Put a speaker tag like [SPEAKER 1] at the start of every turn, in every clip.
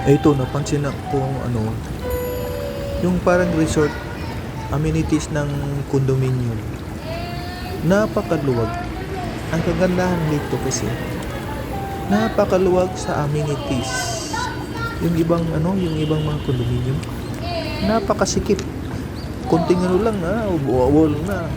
[SPEAKER 1] Ito, napansin ko yung parang resort amenities ng condominium. Napakaluwag. Ang kagandahan dito kasi napakaluwag sa amenities. Yung ibang mga condominium, napakasikip. Konting lang wall na.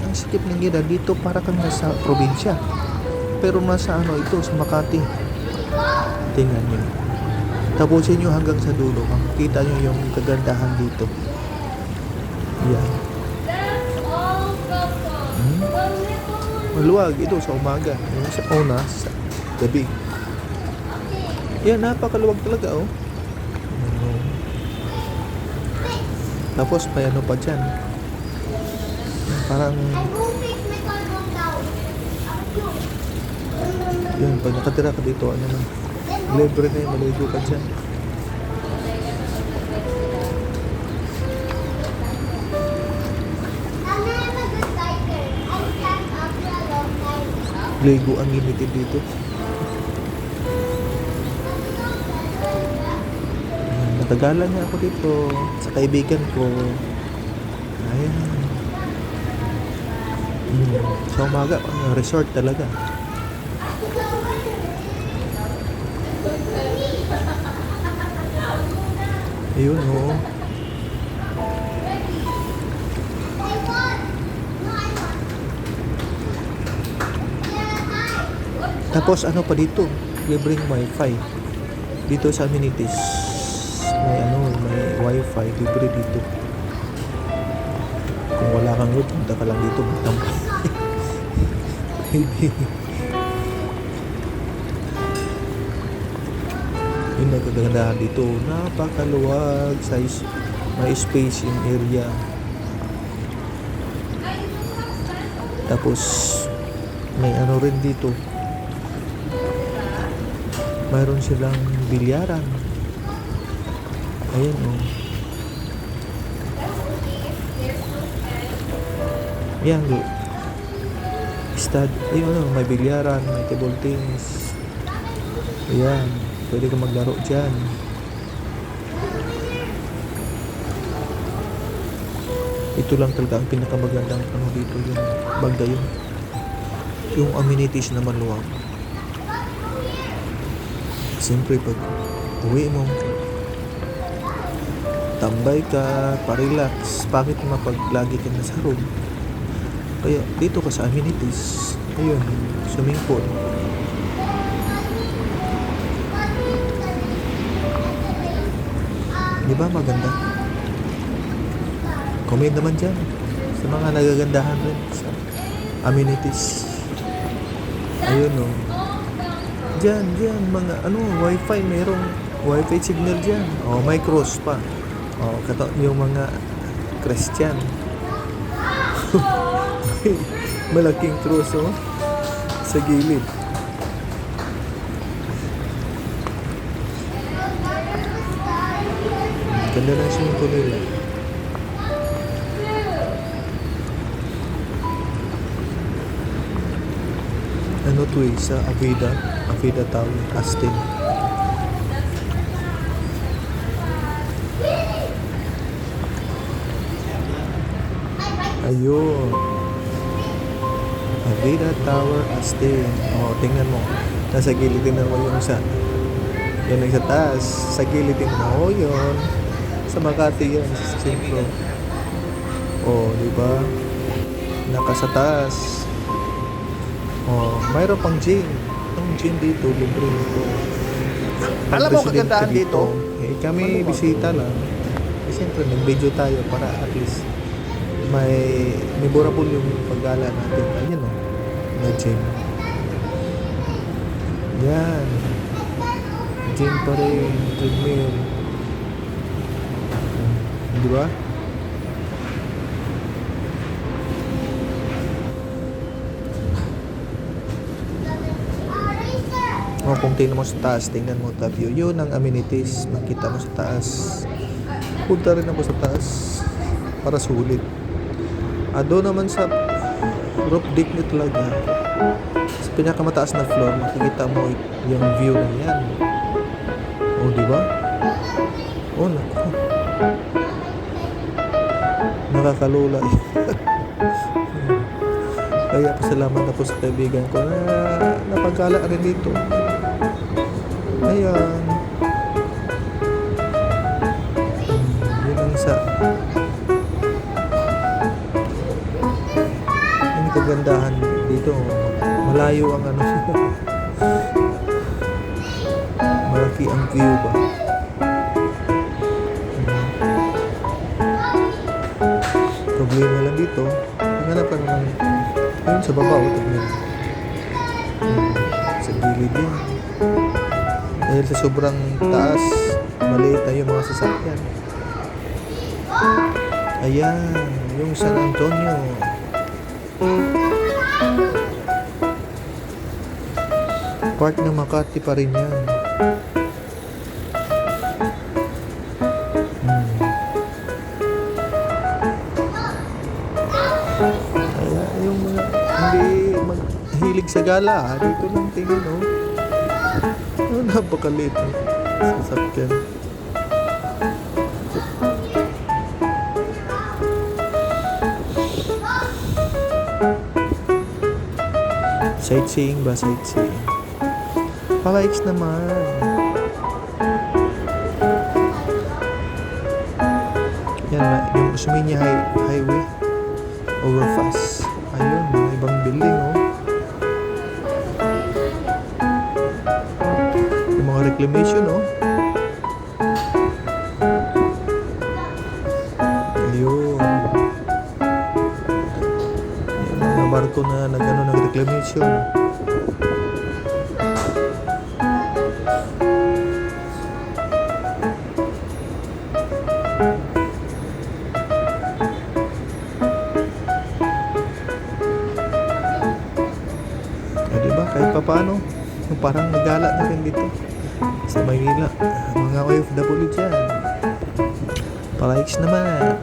[SPEAKER 1] Ang sikip ng gina dito para kang nasa probinsya. Pero nasa ito sa Makati. Tingnan niyo. Tapusin nyo hanggang sa dulo. Makikita nyo yung kagandahan dito. Yan. Maluwag ito sa umaga. Yung sa sa gabi. Yan, napakaluwag talaga Tapos may pa dyan. Parang yun, pag nakatira ka dito, libre na yung maligo ka dyan. Ligo ang limited dito. Natagalan niya ako dito sa kaibigan ko. Ayan. Sa umaga, resort talaga. Ayun Tapos pa dito, libreng wifi dito sa amenities. May wifi libre dito. Kung wala kang load, punta ka lang dito magtambay. Yung nagkagandahan dito, napakaluwag size, may space yung area. Tapos may rin dito, mayroon silang bilyaran. Ayan yan ayun may bilyaran, may table tennis. Ayan, pwede ka maglaro dyan. Ito lang talaga ang pinakamagandang dito, yung banda yun. Yung amenities na maluwag. Siyempre pag uwi mo, tambay ka, pa-relax. Bakit pag lagi ka na sa room? Kaya dito ka sa amenities. Ayun, swimming pool. Di ba maganda? Comment naman dyan sa mga nagagandahan rin sa amenities. Ayun Dyan, mga wifi, merong wifi signal dyan. May cross pa. Yung mga Christian. Malaking cross sa gilid. Ganda ng swimming pool nila. Sa Avida Tower, Astin. Ayun, Avida Tower, Astin. Tingnan mo, nasa gilid. Tingnan mo yung isa. Yan sa taas. Sa gilid, tingnan mo. Yun, sa Makati yan, sa sentro. Diba? Naka sa taas. Mayroon pang gym. Itong gym dito, libre nito. Alam mo kagandahan dito? Kami bisita lang. Siyempre, nag-video tayo para at least may memorable yung paggala natin. Ayan na gym. Yan. Gym pa rin. Treadmill. Di ba? Kung tingnan mo sa taas, tingnan mo top view. Yun ang amenities. Makita mo sa taas. Punta rin ako sa taas para sulit. Doon naman sa roof deck nyo talaga, sa pinakamataas na floor, makikita mo yung view na yan. Di ba? Oh, naku. Nakakalula eh. Kaya pasalamat ako sa kaibigan ko na napagala rin dito. Ayan. Yun ang isa. Yung kagandahan dito, malayo ang ano. Malaki ang view ba. Problema lang dito, maghanap ka naman yun sa baba, tignan. Sa gilid yan. Dahil sa sobrang taas, maliit na yung mga sasakyan. Ayan, yung San Antonio. Part ng Makati pa rin yan. Kaya yung mga hindi maghilig sa gala, dito lang tingin, oh. Oh, napakaliit ng sasakyan. Sightseeing ba? Sightseeing. Palikes naman. Yan, yung Osmeña Highway. Overpass. Ayun, mga ibang building, oh. Yung mga reclamation, oh. Ayun. Yung mga barko na nag-reclamation. Kahit pa paano, parang nagala na rin dito sa Maynila. Mga OFW dyan, palikes naman.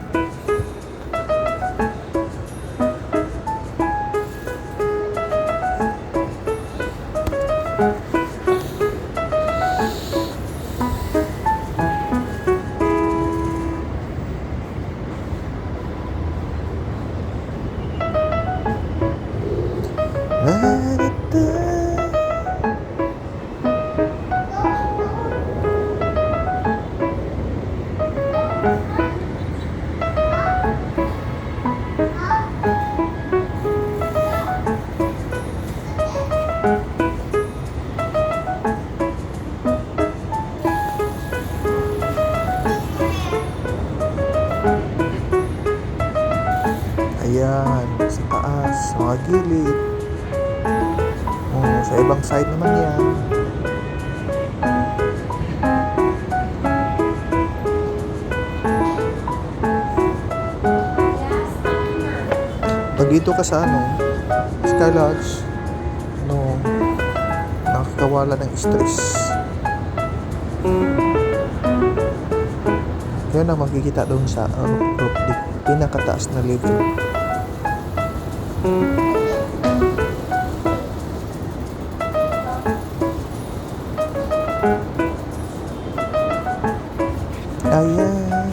[SPEAKER 1] Ayan, sa taas, sa mga gilid. Oh, sa ibang side naman yan. Pag dito ka sa Sky Lodge, nakakawala ng stress. Yan ang makikita doon sa roof deck, pinakataas na level. Ayan.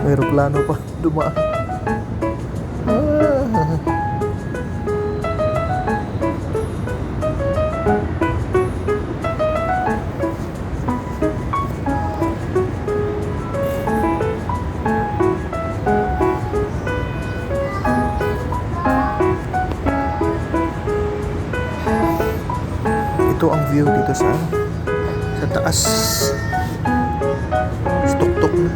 [SPEAKER 1] May aeroplano pa dumaan. Ito ang view dito sa taas. Tuktok na.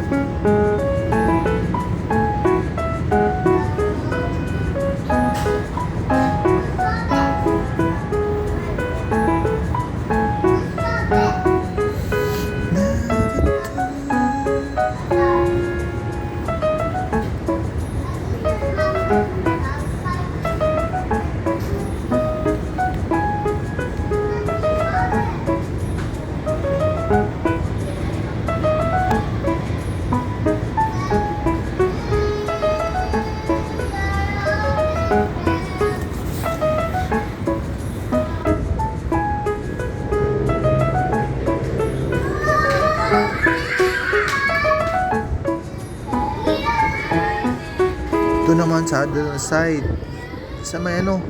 [SPEAKER 1] Ito naman sa other side. Sa may ano?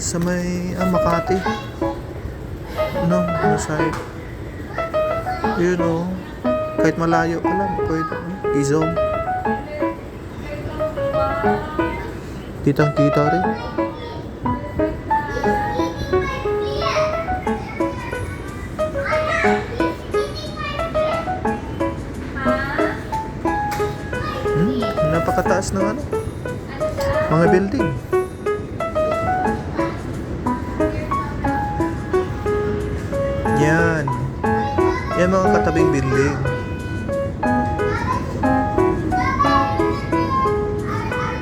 [SPEAKER 1] Sa may Makati. Ano side? Yun o. Kahit malayo pa lang. Pwede. I-zoom. Kitang-kita rin. Napakataas ng ano? Mga building. Yan. Yan mga katabing building.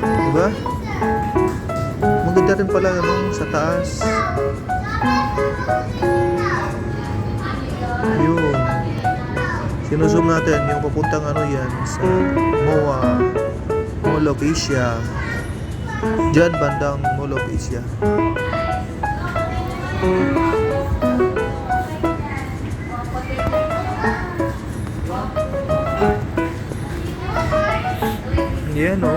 [SPEAKER 1] Diba? Maganda rin pala ano, sa taas. Ayun. Sinusum natin yung papuntang ano yan sa MOA, Mall of Asia. Diyan bandang Mall of Asia. Yan o.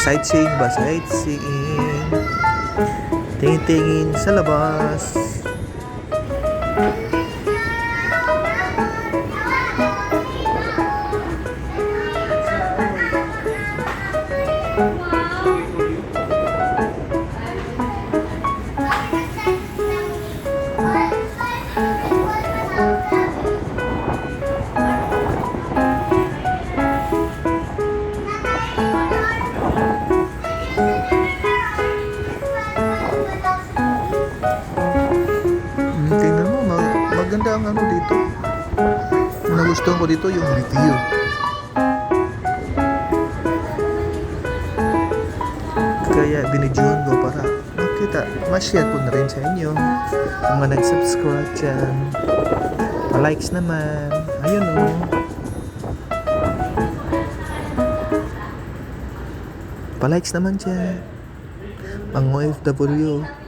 [SPEAKER 1] Sightseeing ba? Sightseeing. Tingin-tingin sa labas. Tingnan mo, maganda ang ano dito. Ang nagustuhan ko dito yung review. Kaya binidyohan ko para makita, ma-share ko na rin sa inyo. Kung mga nag-subscribe dyan, pa-likes naman. Ayun o. Pa-likes naman dyan. Mga OFW.